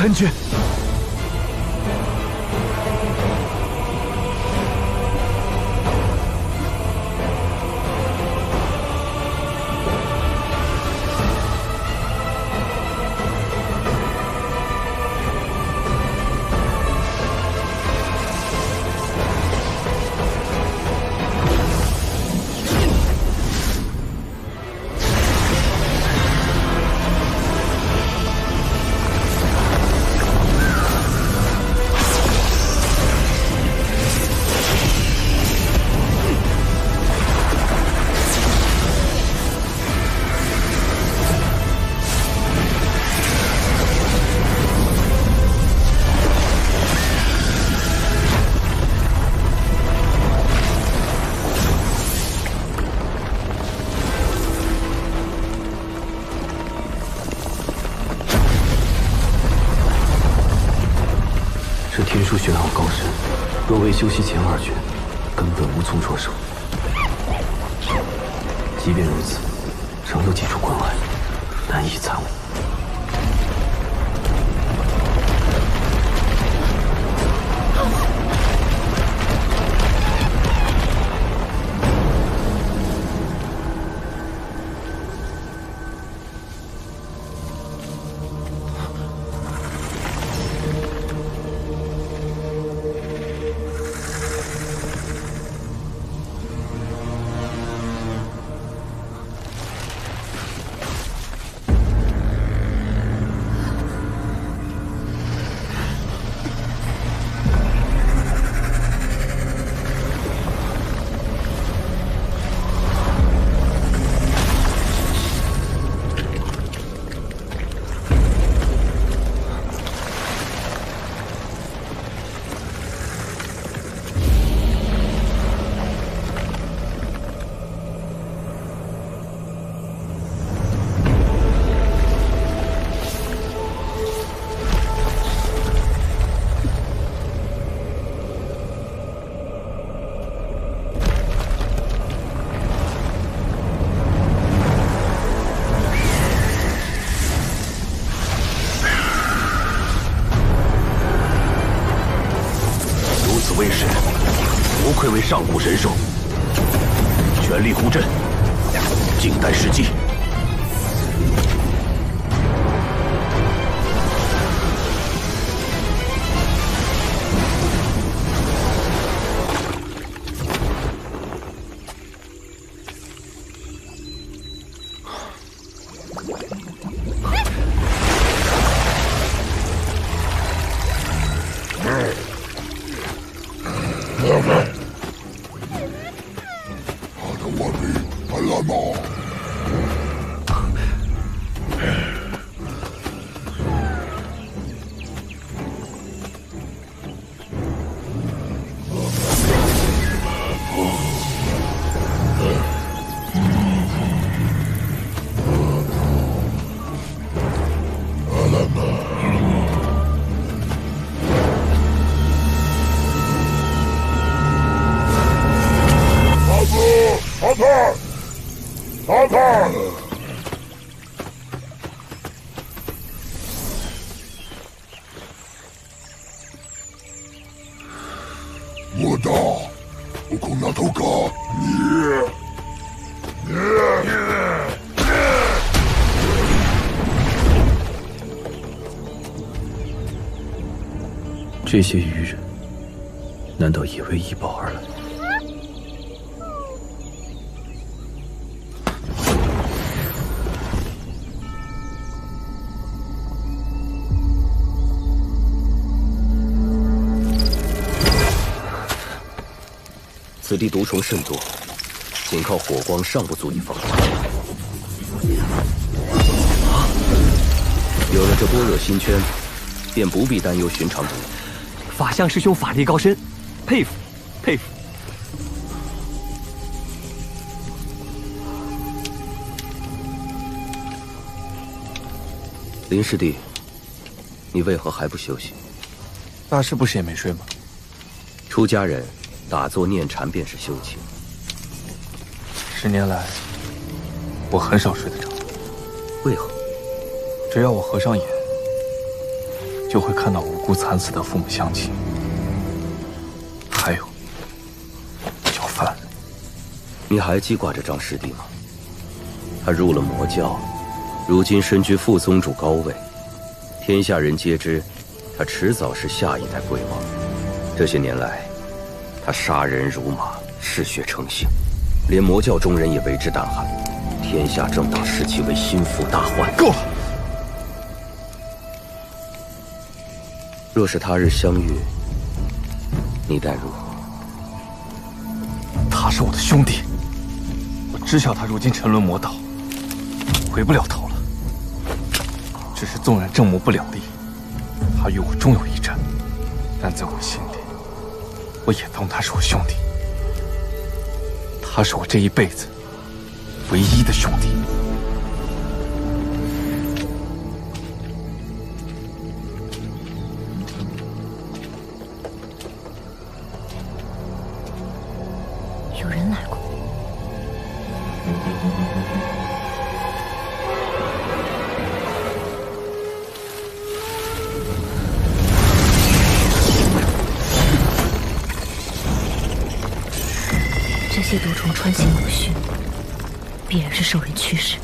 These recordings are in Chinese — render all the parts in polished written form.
参军。 这天书玄奥高深，若未修习前2卷，根本无从着手。即便如此，仍有几处关隘，难以参悟。威势，不愧为上古神兽。全力护阵，静待时机。 这些愚人，难道也为医宝而来？此地毒虫甚多，仅靠火光尚不足以防。有了这般若心圈，便不必担忧寻常毒。 法相师兄法力高深，佩服佩服。林师弟，你为何还不休息？大师不是也没睡吗？出家人打坐念禅便是修行。10年来，我很少睡得着。为何？只要我合上眼，就会看到无辜惨死的父母乡亲，还有小范。你还记挂着张师弟吗？他入了魔教，如今身居副宗主高位，天下人皆知，他迟早是下一代贵王。这些年来，他杀人如麻，嗜血成性，连魔教中人也为之胆寒。天下正当视其为心腹大患。够了！若是他日相遇，你待如何？他是我的兄弟，我知晓他如今沉沦魔道，回不了头了。只是纵然正魔不两立，他与我终有一战，但在我心里，我也当他是我兄弟。他是我这一辈子唯一的兄弟。有人来过。这些毒虫穿行有序，必然是受人驱使。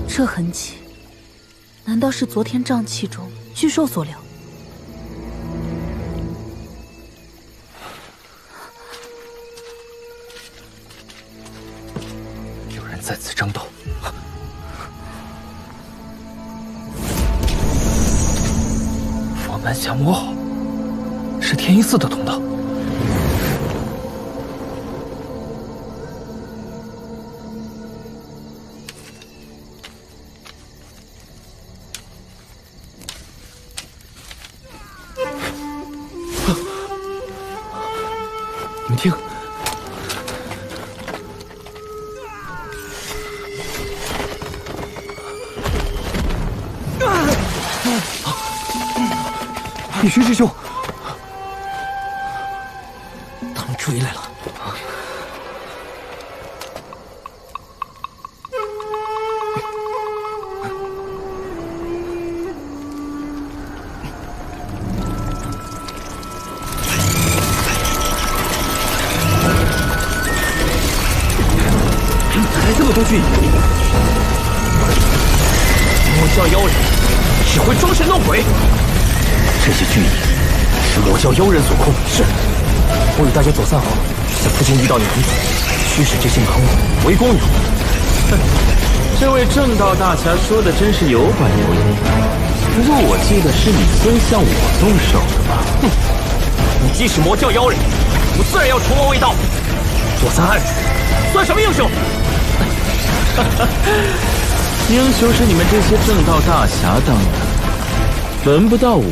这痕迹，难道是昨天瘴气中巨兽所留？有人在此争斗。佛门降魔好，是天一寺的同道。你们听，李寻师兄，他们追来了。来这么多巨蚁，魔教妖人只会装神弄鬼。这些巨蚁是魔教妖人所控。是，我与大家走散后，在附近遇到你们，驱使这些蛮武围攻你。这位正道大侠说的真是有板有眼，不过我记得是你先向我动手的吧？哼，你既是魔教妖人，我自然要除魔卫道。左三暗指，算什么英雄？英雄是你们这些正道大侠当的，轮不到我。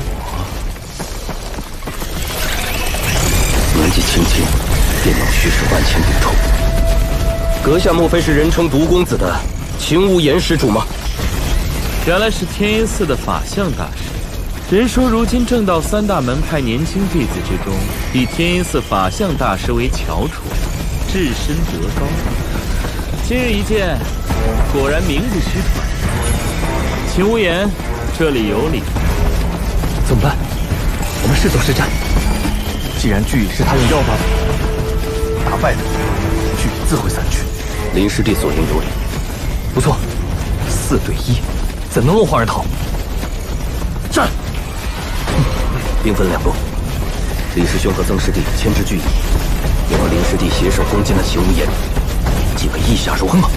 年纪轻轻便能驱使万千毒虫，阁下莫非是人称毒公子的秦无言施主吗？原来是天音寺的法相大师。人说如今正道三大门派年轻弟子之中，以天音寺法相大师为翘楚，至深德高。今日一见，果然名不虚传。秦无言，这里有礼。怎么办？我们是走是战？既然巨蚁是他用妖法打败的，巨蚁自会散去。林师弟所言有理。不错，4对1，怎能落荒而逃？战！兵分2路，李师兄和曾师弟牵制巨蚁，我和林师弟携手攻进了秦无言，即为意下如何？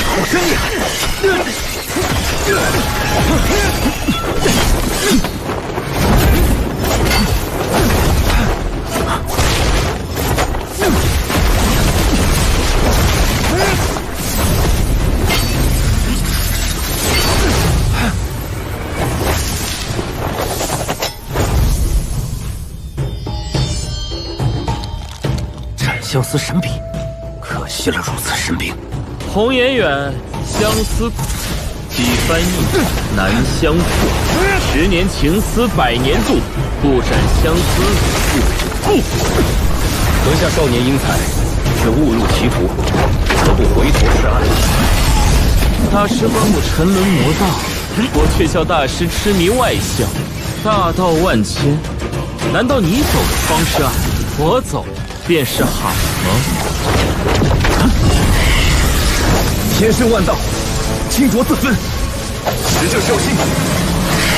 好声音！斩相思神笔，可惜了如此神兵。红颜远，相思苦，几番意，难相负。10年情丝百年度，不斩相思不止步。阁下少年英才，却误入歧途，何不回头是岸？大师观我沉沦魔道，我却笑大师痴迷外向。大道万千，难道你走的方是岸，我走便是海吗？千身万道，清浊自分，使者孝心，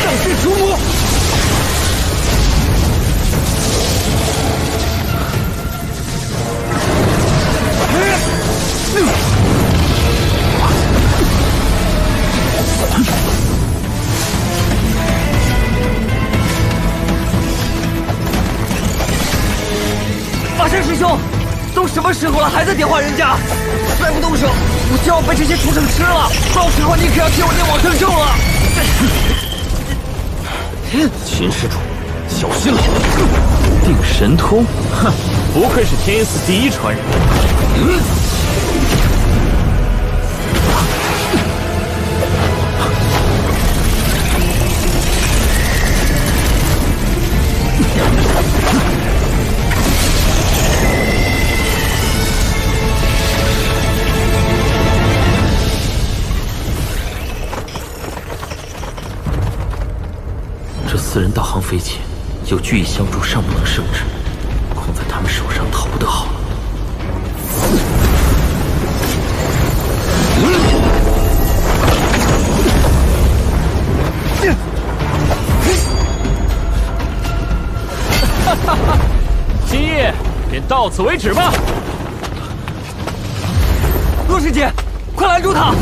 上阵除魔。法山师兄，都什么时候了，还在点化人家？再不动手，我就要被这些畜生吃了！到时候你可要替我念往生咒了。秦施主，小心了！定神通，哼，不愧是天音寺第一传人。4人道行匪浅，有聚义相助，尚不能胜之，恐在他们手上逃不得好了。哈哈哈！今夜便到此为止吧。洛师姐，快拦住他！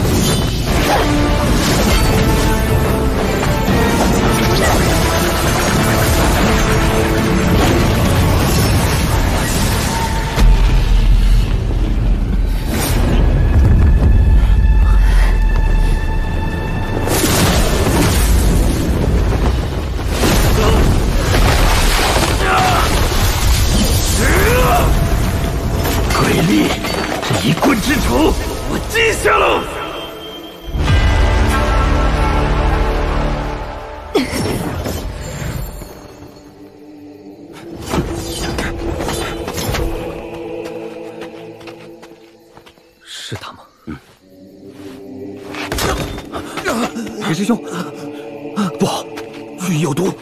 鬼力，这一棍之仇，我记下了。是他吗？铁师兄，不好，玉有毒。